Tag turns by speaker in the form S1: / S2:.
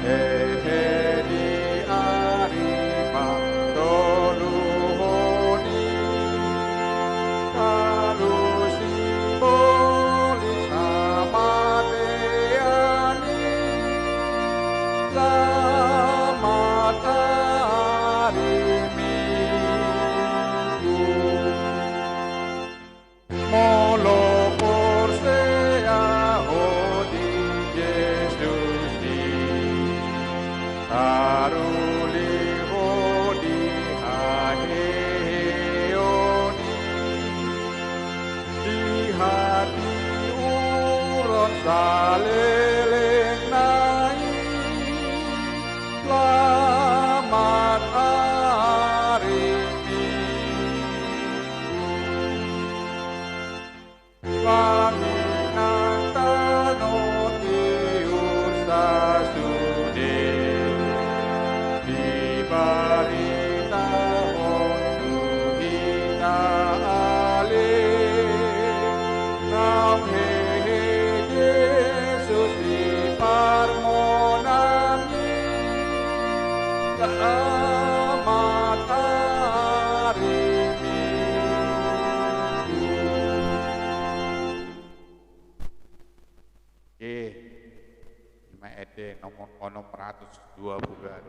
S1: Ehedi aripa toluhoni kalusi boli samateani selamat hari Minggu molo porsea hodi Yesus di Taruli hodi haheoni di hati uron saleleng nai selamat hari Minggu Panginan tano tiur sasude di barita hondu hina ale nam hehe Yesus di parmonami selamat hari Minggu. Lima nomor 602 bulan.